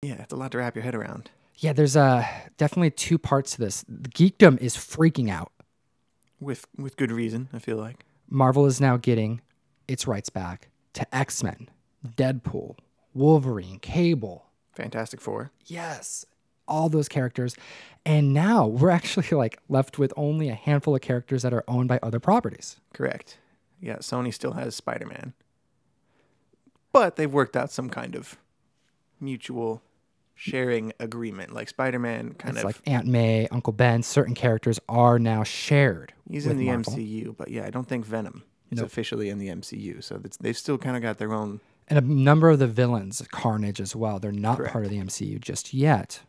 Yeah, it's a lot to wrap your head around. Yeah, there's definitely two parts to this. The geekdom is freaking out. With good reason, I feel like. Marvel is now getting its rights back to X-Men, Deadpool, Wolverine, Cable. Fantastic Four. Yes, all those characters. And now we're actually like left with only a handful of characters that are owned by other properties. Correct. Yeah, Sony still has Spider-Man. But they've worked out some kind of mutual sharing agreement. Like Spider-Man It's like Aunt May, Uncle Ben, certain characters are now shared. He's with in the Marvel. MCU, but yeah, I don't think Venom is Nope. officially in the MCU. So they've still kind of got their own... And a number of the villains, Carnage as well, they're not Correct. part of the MCU just yet.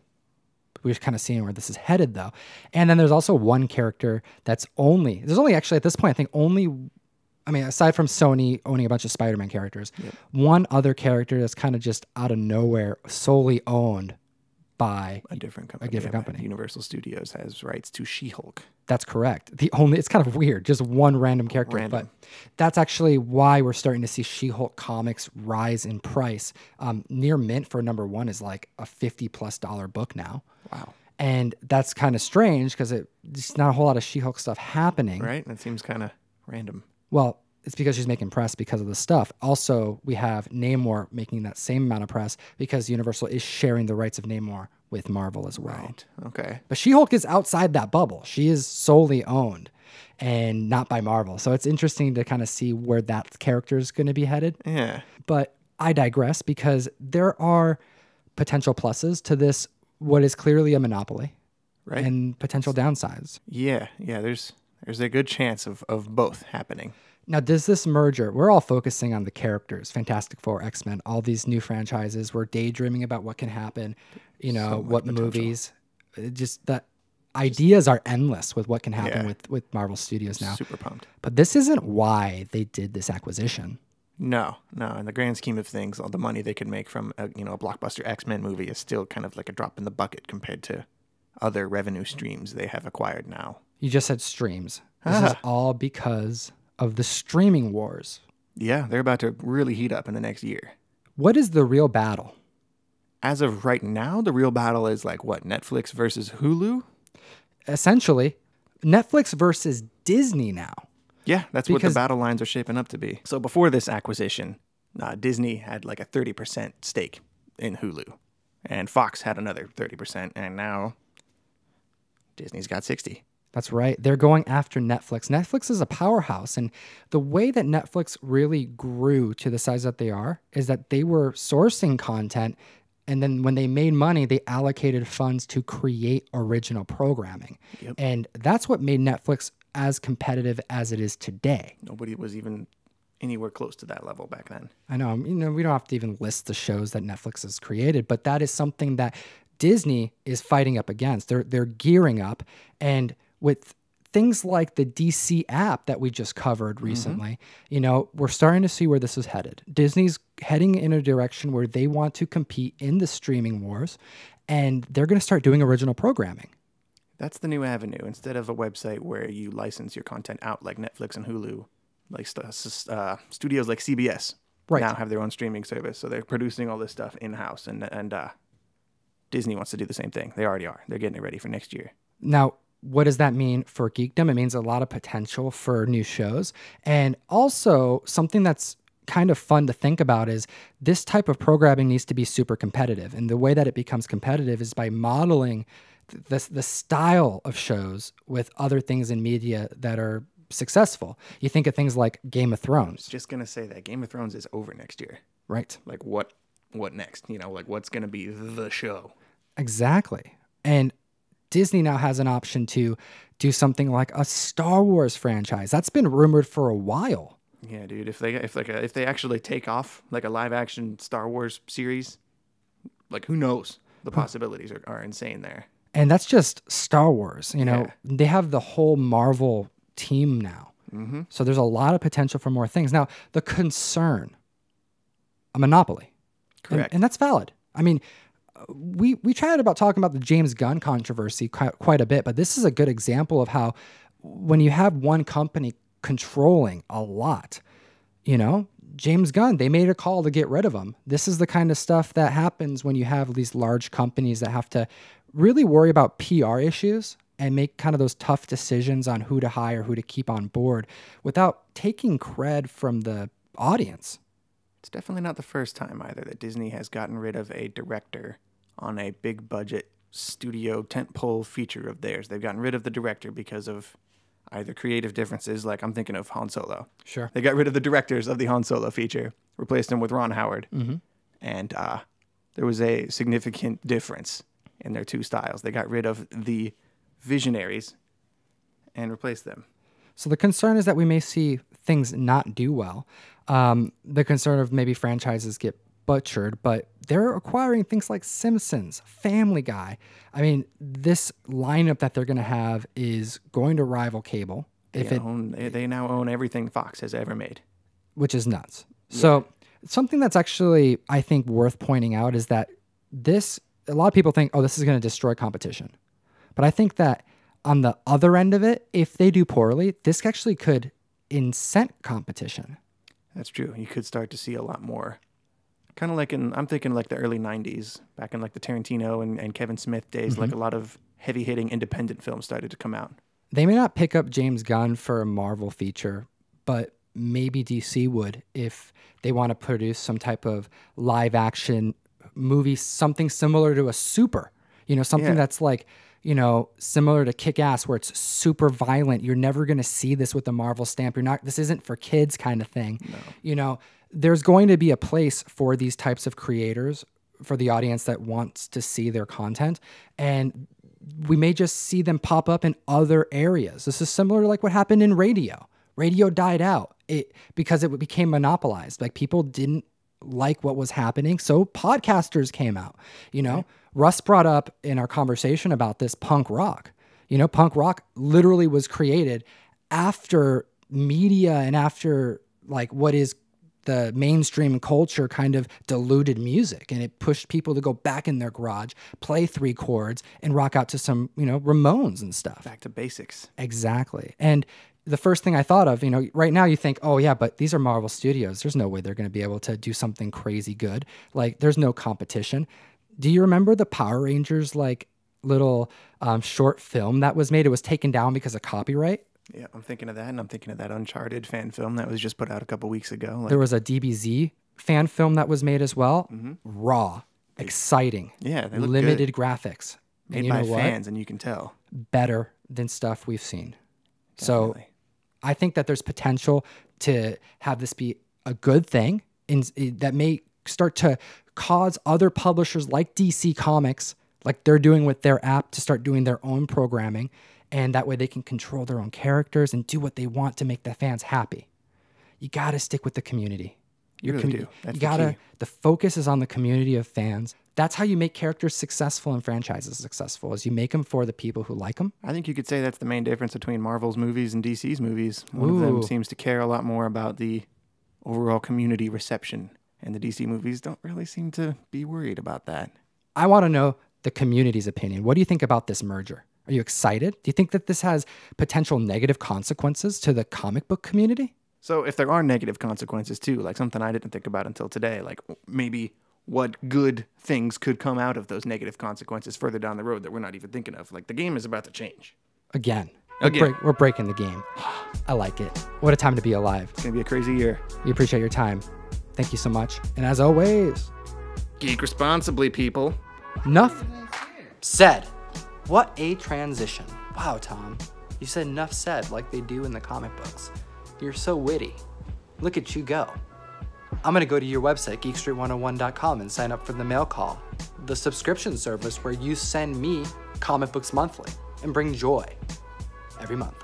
We're just kind of seeing where this is headed, though. And then there's also one character there's only actually at this point, I think aside from Sony owning a bunch of Spider-Man characters, one other character that's kind of just out of nowhere, solely owned by A different company. company. Universal Studios has rights to She-Hulk. That's correct. It's kind of weird, just one random character. Random. But that's actually why we're starting to see She-Hulk comics rise in price. Near mint for number one is like a $50+ book now. Wow. And that's kind of strange because there's not a whole lot of She-Hulk stuff happening. Right? That seems kind of random. Well, it's because she's making press because of the stuff. Also, we have Namor making that same amount of press because Universal is sharing the rights of Namor with Marvel as well. Right. Okay. But She-Hulk is outside that bubble. She is solely owned and not by Marvel. So it's interesting to kind of see where that character is going to be headed. Yeah. But I digress because there are potential pluses to this, what is clearly a monopoly, Right. and potential downsides. Yeah. There's a good chance of both happening. Now, does this merger, we're all focusing on the characters, Fantastic Four, X-Men, all these new franchises. We're daydreaming about what can happen, So what much movies. Just that ideas are endless with what can happen with Marvel Studios now. Super pumped. But this isn't why they did this acquisition. No. In the grand scheme of things, all the money they could make from a blockbuster X-Men movie is still kind of like a drop in the bucket compared to other revenue streams they have acquired now. You just said streams. This is all because of the streaming wars. Yeah, they're about to really heat up in the next year. What is the real battle? As of right now, the real battle is like what, Netflix versus Hulu? Essentially, Netflix versus Disney now. Yeah, that's what the Because- battle lines are shaping up to be. So before this acquisition, Disney had like a 30% stake in Hulu, and Fox had another 30%, and now Disney's got 60. That's right. They're going after Netflix. Netflix is a powerhouse. And the way that Netflix really grew to the size that they are is that they were sourcing content. And then when they made money, they allocated funds to create original programming. Yep. And that's what made Netflix as competitive as it is today. Nobody was even anywhere close to that level back then. I know, we don't have to even list the shows that Netflix has created, but that is something that Disney is fighting up against. They're gearing up, and with things like the DC app that we just covered recently, we're starting to see where this is headed. Disney's heading in a direction where they want to compete in the streaming wars, and they're going to start doing original programming. That's the new avenue. Instead of a website where you license your content out like Netflix and Hulu, like studios like CBS now have their own streaming service. So they're producing all this stuff in-house, and Disney wants to do the same thing. They already are. They're getting it ready for next year. Now, what does that mean for geekdom? It means a lot of potential for new shows. And also something that's kind of fun to think about is this type of programming needs to be super competitive. And the way that it becomes competitive is by modeling the style of shows with other things in media that are successful. You think of things like Game of Thrones. Just going to say that Game of Thrones is over next year. Right. Like what next? Like what's going to be the show? Exactly. And Disney now has an option to do something like a Star Wars franchise. That's been rumored for a while. Yeah, dude. If they actually take off like a live action Star Wars series, like who knows? The possibilities are insane there. And that's just Star Wars. They have the whole Marvel team now. Mm-hmm. So there's a lot of potential for more things. Now, the concern, a monopoly. Correct. And that's valid. I mean, we chatted about talking about the James Gunn controversy quite a bit, but this is a good example of how when you have one company controlling a lot, You know, James Gunn, they made a call to get rid of him. This is the kind of stuff that happens when you have these large companies that have to really worry about PR issues and make kind of those tough decisions on who to hire, who to keep on board without taking cred from the audience. It's definitely not the first time either that Disney has gotten rid of a director on a big budget studio tentpole feature of theirs. They've gotten rid of the director because of either creative differences, like I'm thinking of Han Solo. Sure. They got rid of the directors of the Han Solo feature, replaced them with Ron Howard. Mm-hmm. And there was a significant difference in their two styles. They got rid of the visionaries and replaced them. So the concern is that we may see things not do well. The concern of maybe franchises get butchered, but they're acquiring things like Simpsons, Family Guy. I mean, this lineup that they're going to have is going to rival cable. They now own everything Fox has ever made. Which is nuts. Yeah. So something that's actually, I think, worth pointing out is that a lot of people think, oh, this is going to destroy competition. But I think that on the other end of it, if they do poorly, this actually could incent competition. That's true. You could start to see a lot more. Kind of like I'm thinking like the early 90s, back in like the Tarantino and Kevin Smith days, Mm-hmm. like a lot of heavy-hitting independent films started to come out. They may not pick up James Gunn for a Marvel feature, but maybe DC would if they want to produce some type of live-action movie, something similar to a Super. You know, something that's like, you know, similar to Kick-Ass, where it's super violent. You're never going to see this with the Marvel stamp. This isn't for kids kind of thing. No. You know, there's going to be a place for these types of creators, for the audience that wants to see their content. And we may just see them pop up in other areas. This is similar to like what happened in radio. Radio died out because it became monopolized. Like people didn't like what was happening. So podcasters came out, you know. Right. Russ brought up in our conversation about this punk rock. You know, punk rock literally was created after media and after like what is the mainstream culture kind of diluted music, and it pushed people to go back in their garage, play 3 chords and rock out to some, you know, Ramones and stuff. Back to basics. Exactly. And the first thing I thought of, you know, right now you think, oh yeah, but these are Marvel Studios. There's no way they're going to be able to do something crazy good. Like there's no competition. Do you remember the Power Rangers like little short film that was made? It was taken down because of copyright. Yeah, I'm thinking of that, and I'm thinking of that Uncharted fan film that was just put out a couple weeks ago. Like, there was a DBZ fan film that was made as well. Mm-hmm. Raw, exciting, yeah, they look limited good. graphics. Made by fans, and you can tell. Better than stuff we've seen. Definitely. So I think that there's potential to have this be a good thing that may start to cause other publishers like DC Comics, like they're doing with their app, to start doing their own programming. And that way they can control their own characters and do what they want to make the fans happy. You got to stick with the community. You really do. That's the focus is on the community of fans. That's how you make characters successful and franchises successful, is you make them for the people who like them. I think you could say that's the main difference between Marvel's movies and DC's movies. One of them seems to care a lot more about the overall community reception, and the DC movies don't really seem to be worried about that. I want to know the community's opinion. What do you think about this merger? Are you excited? Do you think that this has potential negative consequences to the comic book community? So if there are negative consequences too, like something I didn't think about until today, like maybe what good things could come out of those negative consequences further down the road that we're not even thinking of. Like the game is about to change. Again. We're breaking the game. I like it. What a time to be alive. It's going to be a crazy year. We appreciate your time. Thank you so much. And as always, geek responsibly, people. Enough said. What a transition. Wow, Tom. You said enough said like they do in the comic books. You're so witty. Look at you go. I'm going to go to your website, geekstreet101.com, and sign up for the mail call, the subscription service where you send me comic books monthly and bring joy every month.